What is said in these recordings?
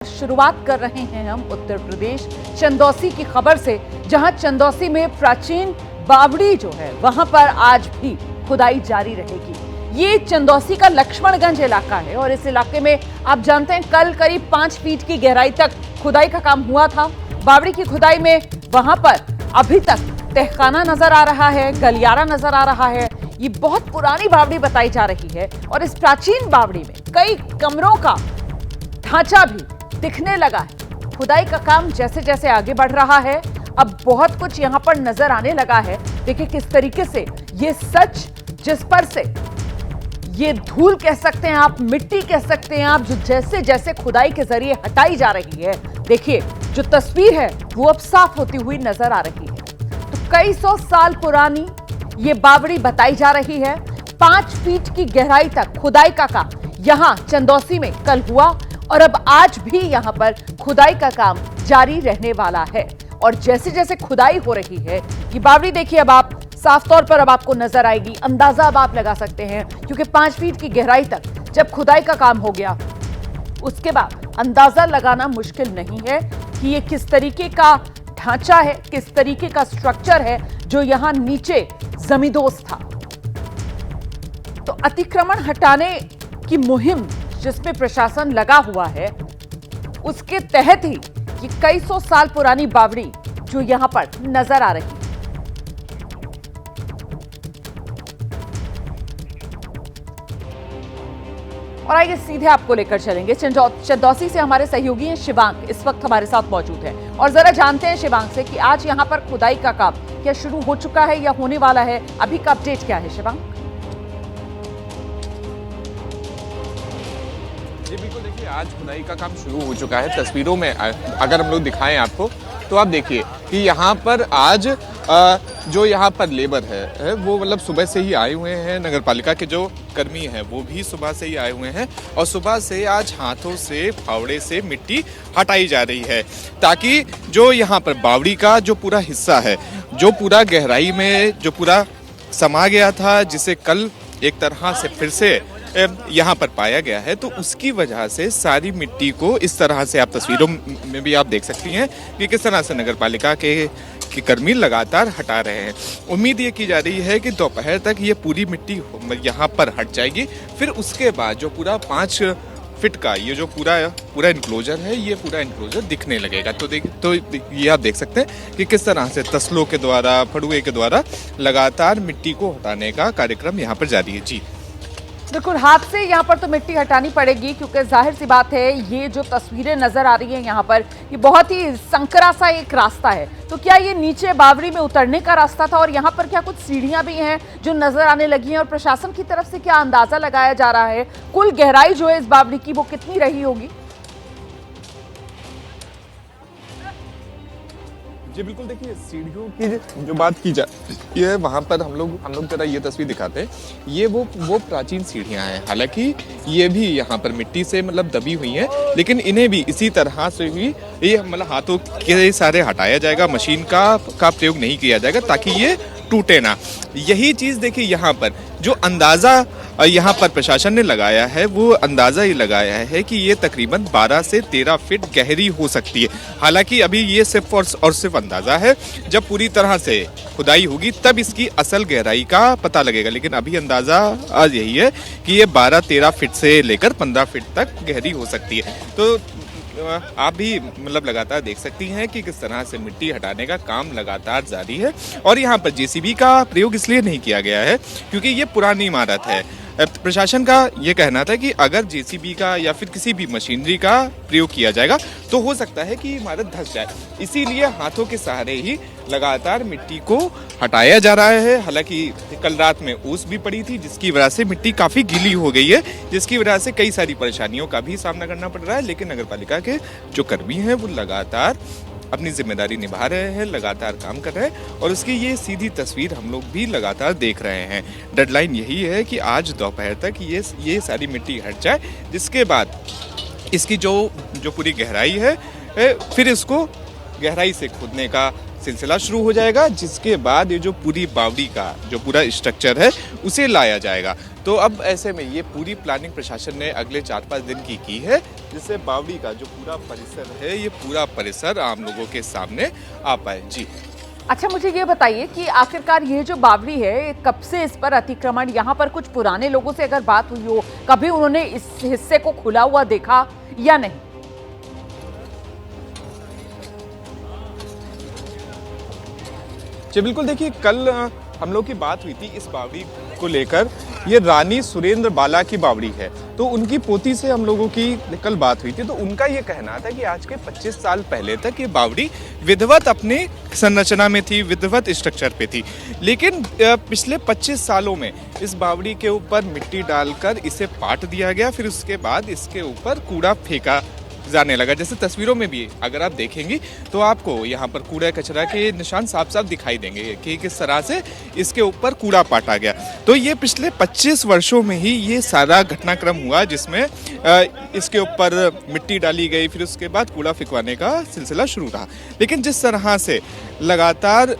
शुरुआत कर रहे हैं हम उत्तर प्रदेश चंदौसी की खबर से, जहां चंदौसी में प्राचीन बावड़ी जो है वहां पर आज भी खुदाई जारी रहेगी। ये चंदौसी का लक्ष्मणगंज इलाका है और इस इलाके में आप जानते हैं कल करीब 5 फीट की गहराई तक खुदाई का काम हुआ था। बावड़ी की खुदाई में वहां पर अभी तक तहखाना नजर आ रहा है, गलियारा नजर आ रहा है। ये बहुत पुरानी बावड़ी बताई जा रही है और इस प्राचीन बावड़ी में कई कमरों का ढांचा भी दिखने लगा है। खुदाई का काम जैसे जैसे आगे बढ़ रहा है, अब बहुत कुछ यहां पर नजर आने लगा है। देखिए किस तरीके से ये सच, जिस पर से ये धूल कह सकते हैं आप, मिट्टी कह सकते हैं आप, जो जैसे जैसे खुदाई के जरिए हटाई जा रही है, देखिए जो तस्वीर है वो अब साफ होती हुई नजर आ रही है। तो कई सौ साल पुरानी ये बावड़ी बताई जा रही है। 5 फीट की गहराई तक खुदाई का काम यहां चंदौसी में कल हुआ और अब आज भी यहां पर खुदाई का काम जारी रहने वाला है। और जैसे जैसे खुदाई हो रही है, ये बावड़ी देखिए अब आप साफ तौर पर अब आपको नजर आएगी। अंदाजा अब आप लगा सकते हैं, क्योंकि 5 फीट की गहराई तक जब खुदाई का काम हो गया, उसके बाद अंदाजा लगाना मुश्किल नहीं है कि ये किस तरीके का ढांचा है, किस तरीके का स्ट्रक्चर है जो यहां नीचे जमींदोज था। तो अतिक्रमण हटाने की मुहिम जिसमें प्रशासन लगा हुआ है, उसके तहत ही ये कई सौ साल पुरानी बावड़ी जो यहां पर नजर आ रही है। और आइए सीधे आपको लेकर चलेंगे चंदौसी से। हमारे सहयोगी हैं शिवांग, इस वक्त हमारे साथ मौजूद है और जरा जानते हैं शिवांग से कि आज यहां पर खुदाई का काम क्या शुरू हो चुका है या होने वाला है, अभी का अपडेट क्या है शिवांग? जी बिल्कुल, देखिए आज खुदाई का काम शुरू हो चुका है। तस्वीरों में अगर हम लोग दिखाएं आपको तो आप देखिए कि यहाँ पर आज जो यहाँ पर लेबर है वो मतलब सुबह से ही आए हुए हैं। नगर पालिका के जो कर्मी हैं वो भी सुबह से ही आए हुए हैं और सुबह से आज हाथों से, फावड़े से मिट्टी हटाई जा रही है, ताकि जो यहाँ पर बावड़ी का जो पूरा हिस्सा है, जो पूरा गहराई में जो पूरा समा गया था, जिसे कल एक तरह से फिर से यहाँ पर पाया गया है, तो उसकी वजह से सारी मिट्टी को इस तरह से आप तस्वीरों में भी आप देख सकती हैं कि किस तरह से नगर पालिका के कर्मी लगातार हटा रहे हैं। उम्मीद ये की जा रही है कि दोपहर तक ये पूरी मिट्टी यहाँ पर हट जाएगी। फिर उसके बाद जो पूरा 5 फीट का ये जो पूरा इनक्लोजर है, ये पूरा इनक्लोजर दिखने लगेगा। तो ये आप देख सकते हैं कि किस तरह से तसलों के द्वारा, फड़ुए के द्वारा लगातार मिट्टी को हटाने का कार्यक्रम यहाँ पर जारी है। जी बिल्कुल, हाथ से यहाँ पर तो मिट्टी हटानी पड़ेगी, क्योंकि जाहिर सी बात है ये जो तस्वीरें नजर आ रही हैं यहाँ पर, ये बहुत ही संकरा सा एक रास्ता है। तो क्या ये नीचे बावड़ी में उतरने का रास्ता था और यहाँ पर क्या कुछ सीढ़ियां भी हैं जो नजर आने लगी हैं? और प्रशासन की तरफ से क्या अंदाजा लगाया जा रहा है कुल गहराई जो है इस बावड़ी की वो कितनी रही होगी? जी बिल्कुल, देखिए सीढ़ियों की जो बात की जाती है, वहाँ पर हम लोग जरा ये तस्वीर दिखाते हैं। ये वो प्राचीन सीढ़ियाँ हैं। हालांकि ये भी यहाँ पर मिट्टी से मतलब दबी हुई हैं, लेकिन इन्हें भी इसी तरह से ही ये मतलब हाथों के सारे हटाया जाएगा, मशीन का प्रयोग नहीं किया जाएगा ताकि ये टूटे ना। यही चीज़ देखिए यहाँ पर जो अंदाज़ा यहाँ पर प्रशासन ने लगाया है, वो अंदाज़ा ये लगाया है कि ये तकरीबन 12 से 13 फीट गहरी हो सकती है। हालांकि अभी ये सिर्फ और सिर्फ अंदाज़ा है, जब पूरी तरह से खुदाई होगी तब इसकी असल गहराई का पता लगेगा। लेकिन अभी अंदाज़ा आज यही है कि ये 12-13 फीट से लेकर 15 फीट तक गहरी हो सकती है। तो आप भी मतलब लगातार देख सकती हैं कि किस तरह से मिट्टी हटाने का काम लगातार जारी है। और यहाँ पर जेसीबी का प्रयोग इसलिए नहीं किया गया है क्योंकि ये पुरानी इमारत है। प्रशासन का ये कहना था कि अगर जेसीबी का या फिर किसी भी मशीनरी का प्रयोग किया जाएगा तो हो सकता है कि इमारत धंस जाए, इसीलिए हाथों के सहारे ही लगातार मिट्टी को हटाया जा रहा है। हालांकि कल रात में ओस भी पड़ी थी, जिसकी वजह से मिट्टी काफ़ी गीली हो गई है, जिसकी वजह से कई सारी परेशानियों का भी सामना करना पड़ रहा है। लेकिन नगर पालिका के जो कर्मी हैं वो लगातार अपनी जिम्मेदारी निभा रहे हैं, लगातार काम कर रहे हैं और उसकी ये सीधी तस्वीर हम लोग भी लगातार देख रहे हैं। डेडलाइन यही है कि आज दोपहर तक ये सारी मिट्टी हट जाए, जिसके बाद इसकी जो पूरी गहराई है, फिर इसको गहराई से खोदने का सिलसिला शुरू हो जाएगा, जिसके बाद ये जो पूरी बावड़ी का जो पूरा स्ट्रक्चर है उसे लाया जाएगा। तो अब ऐसे में ये पूरी प्लानिंग प्रशासन ने अगले 4-5 दिन की है, जिससे बावड़ी का जो पूरा परिसर है, ये पूरा परिसर आम लोगों के सामने आ पाए। जी। अच्छा, मुझे ये बताइए कि आखिरकार ये जो बावड़ी है, कब से इस पर अतिक्रमण, यहाँ पर कुछ पुराने लोगों से अगर बात हुई हो, कभी उन्होंने इस हिस्से को खुला हुआ देखा या नहीं? जी बिल्कुल, देखिए कल हम लोग की बात हुई थी इस बावड़ी को लेकर। ये रानी सुरेंद्र बाला की बावड़ी है, तो उनकी पोती से हम लोगों की कल बात हुई थी। तो उनका ये कहना था कि आज के 25 साल पहले तक ये बावड़ी विधिवत अपनी संरचना में थी, विधिवत स्ट्रक्चर पे थी। लेकिन पिछले 25 सालों में इस बावड़ी के ऊपर मिट्टी डालकर इसे पाट दिया गया, फिर उसके बाद इसके ऊपर कूड़ा फेंका जाने लगा। जैसे तस्वीरों में भी अगर आप देखेंगी तो आपको यहाँ पर कूड़ा कचरा के निशान साफ साफ दिखाई देंगे कि किस तरह से इसके ऊपर कूड़ा पाटा गया। तो ये पिछले 25 वर्षों में ही ये सारा घटनाक्रम हुआ, जिसमें इसके ऊपर मिट्टी डाली गई, फिर उसके बाद कूड़ा फेंकवाने का सिलसिला शुरू रहा। लेकिन जिस तरह से लगातार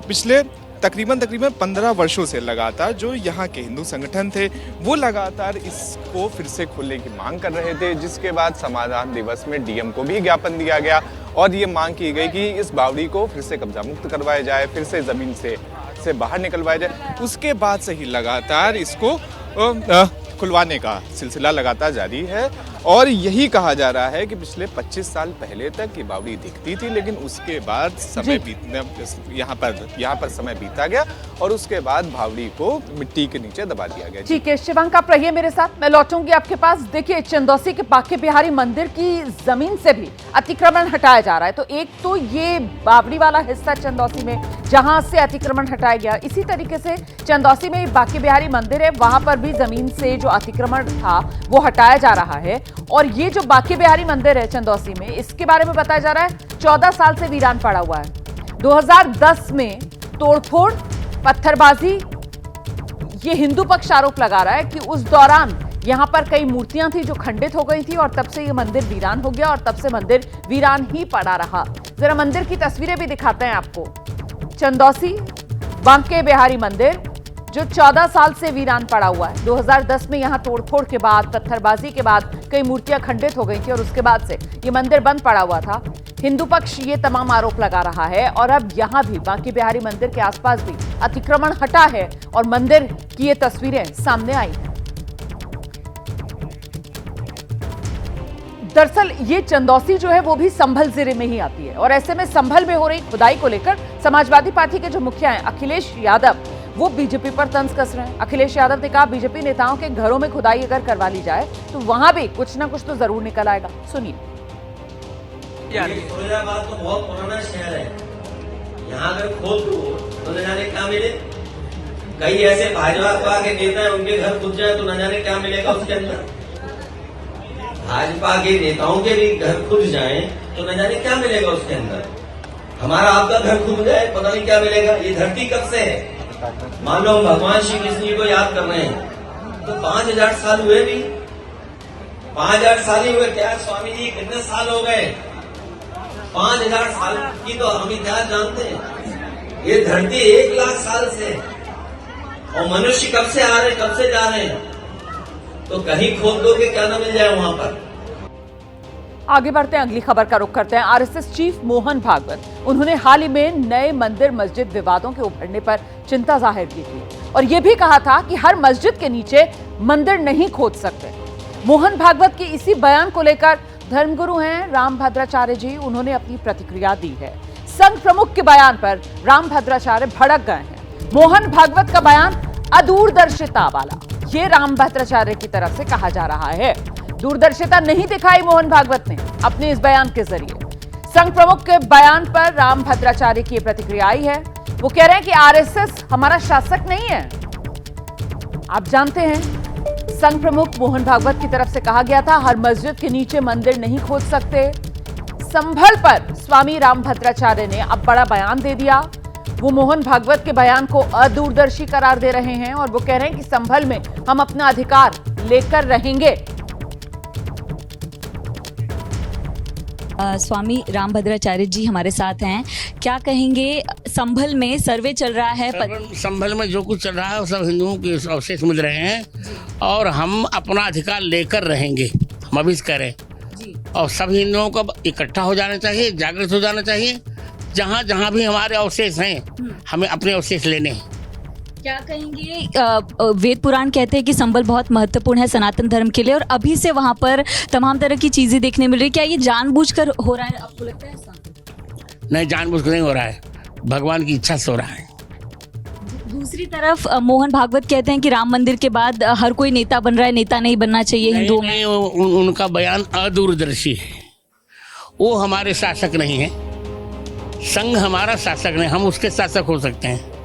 पिछले तकरीबन 15 वर्षों से लगातार जो यहाँ के हिंदू संगठन थे, वो लगातार इसको फिर से खोलने की मांग कर रहे थे, जिसके बाद समाधान दिवस में डीएम को भी ज्ञापन दिया गया और ये मांग की गई कि इस बावड़ी को फिर से कब्जा मुक्त करवाया जाए, फिर से जमीन से बाहर निकलवाया जाए। उसके बाद से ही लगातार इसको खुलवाने का सिलसिला लगातार जारी है और यही कहा जा रहा है कि पिछले 25 साल पहले तक ये बावड़ी दिखती थी, लेकिन उसके बाद समय यहाँ पर समय बीता गया और उसके बाद बावड़ी को मिट्टी के नीचे दबा दिया गया। ठीक है, शिवांक आप रहिए मेरे साथ, मैं लौटूंगी आपके पास। देखिए, चंदौसी के बांके बिहारी मंदिर की जमीन से भी अतिक्रमण हटाया जा रहा है। तो एक तो ये बावड़ी वाला हिस्सा चंदौसी में जहां से अतिक्रमण हटाया गया, इसी तरीके से चंदौसी में बांके बिहारी मंदिर है, वहां पर भी जमीन से जो अतिक्रमण था वो हटाया जा रहा है। और ये जो बांके बिहारी मंदिर है चंदौसी में, इसके बारे में बताया जा रहा है 14 साल से वीरान पड़ा हुआ है। 2010 में तोड़फोड़, पत्थरबाजी, ये हिंदू पक्ष आरोप लगा रहा है कि उस दौरान यहां पर कई मूर्तियां थी जो खंडित हो गई थी और तब से ये मंदिर वीरान हो गया और तब से मंदिर वीरान ही पड़ा रहा। जरा मंदिर की तस्वीरें भी दिखाते हैं आपको। चंदौसी बांके बिहारी मंदिर जो 14 साल से वीरान पड़ा हुआ है। 2010 में यहां तोड़फोड़ के बाद, पत्थरबाजी के बाद कई मूर्तियां खंडित हो गई थी और उसके बाद से ये मंदिर बंद पड़ा हुआ था। हिंदू पक्ष ये तमाम आरोप लगा रहा है और अब यहां भी बांके बिहारी मंदिर के आसपास भी अतिक्रमण हटा है और मंदिर की ये तस्वीरें सामने आई हैं। दरअसल ये चंदौसी जो है वो भी संभल जिले में ही आती है और ऐसे में संभल में हो रही खुदाई को लेकर समाजवादी पार्टी के जो मुखिया हैं अखिलेश यादव, वो बीजेपी पर तंज कस रहे हैं। अखिलेश यादव ने कहा बीजेपी नेताओं के घरों में खुदाई अगर करवा ली जाए तो वहां भी कुछ ना कुछ तो जरूर निकल आएगा। सुनिए। फिरोजाबाद तो बहुत पुराना शहर है, यहाँ अगर खोद दो तो न जाने क्या मिले। कई ऐसे भाजपा के नेता हैं, उनके घर खुद जाए तो न जाने क्या मिलेगा उसके अंदर। भाजपा के नेताओं के भी घर खुद जाएं तो न जाने क्या मिलेगा उसके अंदर। हमारा आपका घर खुद जाए, पता नहीं क्या मिलेगा। ये धरती कब से है? मान लो हम भगवान श्री कृष्ण जी को याद कर रहे हैं तो 5000 साल हुए भी, 5000 साल ही हुए क्या स्वामी जी? कितने साल हो गए? 5000 साल की तो हम इतिहास जानते हैं। ये धरती 1 लाख साल से और मनुष्य कब से आ रहे, कब से जा रहे हैं। तो कहीं खोद दो कि क्या ना मिल जाए वहां पर। आगे बढ़ते हैं, अगली खबर का रुख करते हैं। आरएसएस चीफ मोहन भागवत, उन्होंने हाल ही में नए मंदिर मस्जिद विवादों के उभरने पर चिंता जाहिर की थी और यह भी कहा था कि हर मस्जिद के नीचे मंदिर नहीं खोद सकते। मोहन भागवत के इसी बयान को लेकर धर्मगुरु हैं रामभद्राचार्य जी, उन्होंने अपनी प्रतिक्रिया दी है। संघ प्रमुख के बयान पर रामभद्राचार्य भड़क गए हैं। मोहन भागवत का बयान अदूरदर्शिता वाला, ये रामभद्राचार्य की तरफ से कहा जा रहा है। दूरदर्शिता नहीं दिखाई मोहन भागवत ने अपने इस बयान के जरिए। संघ प्रमुख के बयान पर रामभद्राचार्य की प्रतिक्रिया आई है। वो कह रहे हैं कि आरएसएस हमारा शासक नहीं है। आप जानते हैं, संघ प्रमुख मोहन भागवत की तरफ से कहा गया था हर मस्जिद के नीचे मंदिर नहीं खोद सकते। संभल पर स्वामी रामभद्राचार्य ने अब बड़ा बयान दे दिया। वो मोहन भागवत के बयान को अदूरदर्शी करार दे रहे हैं और वो कह रहे हैं कि संभल में हम अपना अधिकार लेकर रहेंगे। स्वामी रामभद्राचार्य जी हमारे साथ हैं, क्या कहेंगे संभल में सर्वे चल रहा है। संभल में जो कुछ चल रहा है वो सब हिंदुओं के अवशेष मिल रहे हैं और हम अपना अधिकार लेकर रहेंगे, हम अभी कह रहे हैं। और सब हिंदुओं को इकट्ठा हो जाना चाहिए, जागृत हो जाना चाहिए। जहाँ जहाँ भी हमारे अवशेष हैं हमें अपने अवशेष लेने हैं। क्या कहेंगे, वेद पुराण कहते हैं कि संभल बहुत महत्वपूर्ण है सनातन धर्म के लिए और अभी से वहाँ पर तमाम तरह की चीज़ें देखने मिल रही है, क्या ये जानबूझकर हो रहा है, आपको लगता है ऐसा? नहीं, जानबूझकर नहीं हो रहा है, भगवान की इच्छा से हो रहा है। दूसरी तरफ मोहन भागवत कहते हैं कि राम मंदिर के बाद हर कोई नेता बन रहा है, नेता नहीं बनना चाहिए हिंदुओं में। उनका बयान अदूरदर्शी है, वो हमारे शासक नहीं है। संघ हमारा शासक नहीं, हम उसके शासक हो सकते हैं।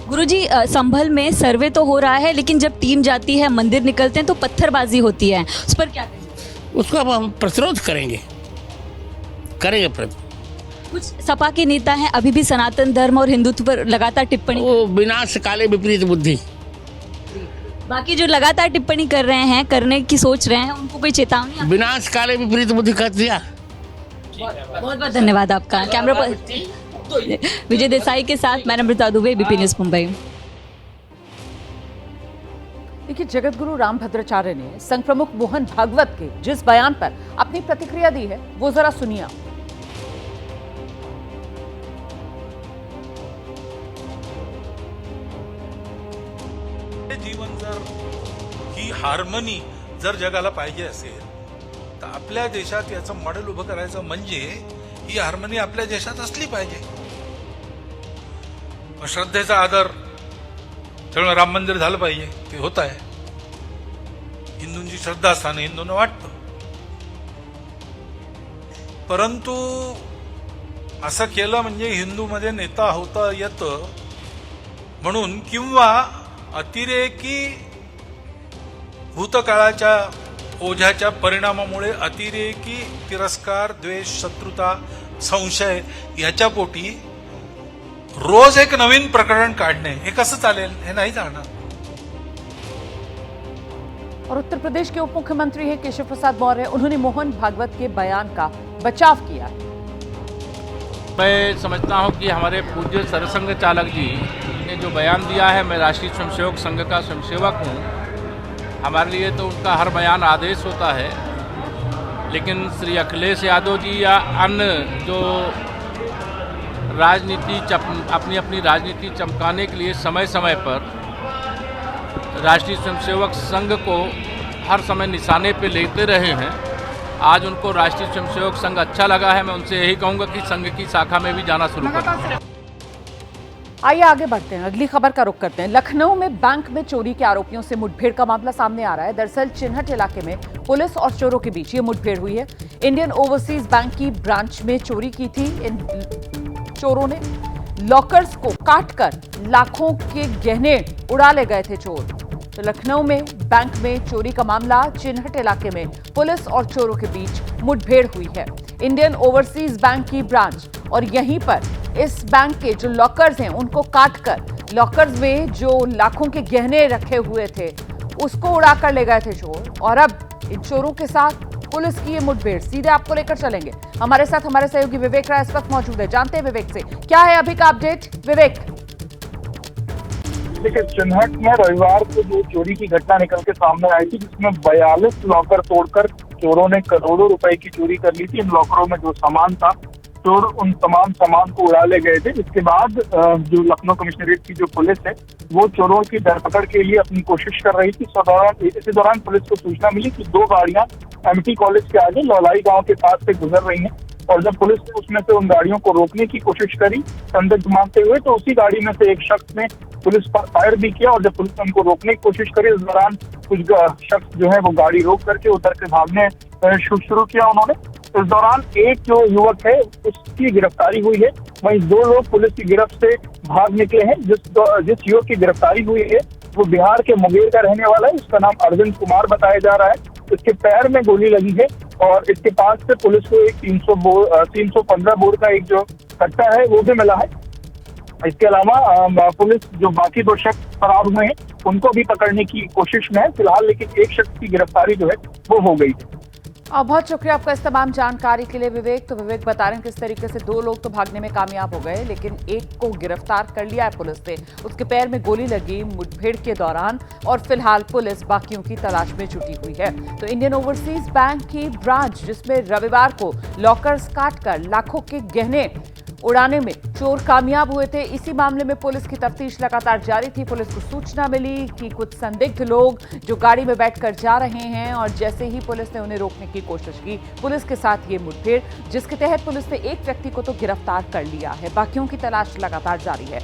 गुरुजी, संभल में सर्वे तो हो रहा है लेकिन जब टीम जाती है, मंदिर निकलते हैं तो पत्थरबाजी होती है, उस पर क्या कहेंगे? उसको अब हम प्रतिरोध करेंगे प्रतिरोध। कुछ सपा के नेता हैं अभी भी सनातन धर्म और हिंदुत्व पर लगातार टिप्पणी, वो विनाश काले विपरीत बुद्धि। बाकी जो लगातार टिप्पणी कर रहे हैं, करने की सोच रहे हैं, उनको कोई चेतावनी? विनाश काले विपरीत बुद्धि कर दिया। बहुत बहुत धन्यवाद आपका। कैमरा पर विजय देसाई के साथ मैं नम्रता दुबे, बीपी न्यूज़ मुंबई। देखिए, जगतगुरु रामभद्राचार्य ने संघ प्रमुख मोहन भागवत के जिस बयान पर अपनी प्रतिक्रिया दी है वो जरा सुनिए आप। जीवन जर ही हार्मनी जर जगाला पाहिजे असेल तर आपल्या देशात याचं मॉडेल उभं करायचं म्हणजे ही हार्मनी आपल्या देशात असली पाहिजे। श्रद्धेचा आदर त्यामुळे राम मंदिर झालं पाहिजे, ते होत आहे। हिंदूंची श्रद्धा असताना हिंदूंना वाटतं, परंतु असं केलं म्हणजे हिंदूमध्ये नेता होता येतं म्हणून किंवा अतिरेकी भूतकाळाच्या ओझ्याच्या परिणामामुळे अतिरेकी तिरस्कार, द्वेष, शत्रुता, संशय याच्या पोटी रोज एक नवीन प्रकरण काढणे हे कसं चालेल? हे नाही चालणार। और उत्तर प्रदेश के उप मुख्यमंत्री है केशव प्रसाद मौर्य, उन्होंने मोहन भागवत के बयान का बचाव किया। मैं समझता हूं कि हमारे पूज्य सरसंघ चालक जी ने जो बयान दिया है, मैं राष्ट्रीय स्वयंसेवक संघ का स्वयंसेवक हूं, हमारे लिए तो उनका हर बयान आदेश होता है। लेकिन श्री अखिलेश यादव जी या अन्य जो राजनीति अपनी अपनी राजनीति चमकाने के लिए समय समय पर राष्ट्रीय स्वयंसेवक संघ को हर समय निशाने पे लेते रहे हैं। आज उनको राष्ट्रीय स्वयंसेवक संघ अच्छा लगा है, मैं उनसे यही कहूँगा कि संघ की शाखा में भी जाना शुरू करें। आइए आगे बढ़ते हैं, अगली खबर का रुख करते हैं। लखनऊ में बैंक में चोरी के आरोपियों से मुठभेड़ का मामला सामने आ रहा है। दरअसल चिन्हट इलाके में पुलिस और चोरों के बीच ये मुठभेड़ हुई है। इंडियन ओवरसीज बैंक की ब्रांच में चोरी की थी। इन चोरों ने लॉकर्स को काटकर लाखों के गहने उड़ा ले गए थे चोर। तो लखनऊ में बैंक में चोरी का मामला, चिन्हट इलाके में पुलिस और चोरों के बीच मुठभेड़ हुई है। इंडियन ओवरसीज बैंक की ब्रांच और यहीं पर इस बैंक के जो लॉकर्स हैं उनको काटकर लॉकर्स में जो लाखों के गहने रखे हुए थे उसको उड़ाकर ले गए थे चोर। और अब इन चोरों के साथ पुलिस की ये मुठभेड़, सीधे आपको लेकर चलेंगे। हमारे साथ हमारे सहयोगी विवेक राय इस वक्त मौजूद है, जानते हैं विवेक से क्या है अभी का अपडेट। विवेक, देखिए, चिन्हट में रविवार को जो चोरी की घटना निकल के सामने आई थी, जिसमें 42 लॉकर तोड़कर चोरों ने करोड़ों रुपए की चोरी कर ली थी। इन लॉकरों में जो सामान था, चोर उन तमाम सामान को उड़ा ले गए थे। इसके बाद जो लखनऊ कमिश्नरेट की जो पुलिस है वो चोरों की धरपकड़ के लिए अपनी कोशिश कर रही थी। इसी दौरान पुलिस को सूचना मिली कि 2 गाड़ियां एमटी कॉलेज के आगे लौलाई गांव के पास से गुजर रही हैं। और जब पुलिस ने उसमें से उन गाड़ियों को रोकने की कोशिश करी संदिग्ध मानते हुए, तो उसी गाड़ी में से एक शख्स ने पुलिस पर फायर भी किया। और जब पुलिस ने उनको रोकने की कोशिश करी, इस दौरान कुछ शख्स जो है वो गाड़ी रोक करके उतर के भागने शुरू किया उन्होंने। इस दौरान एक जो युवक है उसकी गिरफ्तारी हुई है, वहीं 2 लोग पुलिस की गिरफ्त से भाग निकले हैं। जिस युवक की गिरफ्तारी हुई है वो बिहार के मुंगेर का रहने वाला है। उसका नाम अरविंद कुमार बताया जा रहा है। इसके पैर में गोली लगी है और इसके पास से पुलिस को एक 315 बोर का एक जो कट्टा है वो भी मिला है। इसके अलावा पुलिस जो बाकी 2 शख्स फरार हुए हैं उनको भी पकड़ने की कोशिश में है फिलहाल, लेकिन एक शख्स की गिरफ्तारी जो है वो हो गई है। और बहुत शुक्रिया आपका इस तमाम जानकारी के लिए विवेक। तो विवेक बता रहे हैं किस तरीके से 2 लोग तो भागने में कामयाब हो गए, लेकिन एक को गिरफ्तार कर लिया है पुलिस ने। उसके पैर में गोली लगी मुठभेड़ के दौरान और फिलहाल पुलिस बाकियों की तलाश में जुटी हुई है। तो इंडियन ओवरसीज बैंक की ब्रांच, जिसमें रविवार को लॉकर्स काटकर लाखों के गहने उड़ाने में चोर कामयाब हुए थे, इसी मामले में पुलिस की तफ्तीश लगातार जारी थी। पुलिस को सूचना मिली कि कुछ संदिग्ध लोग जो गाड़ी में बैठकर जा रहे हैं, और जैसे ही पुलिस ने उन्हें रोकने की कोशिश की, पुलिस के साथ ये मुठभेड़, जिसके तहत पुलिस ने एक व्यक्ति को तो गिरफ्तार कर लिया है। बाकियों की तलाश लगातार जारी है।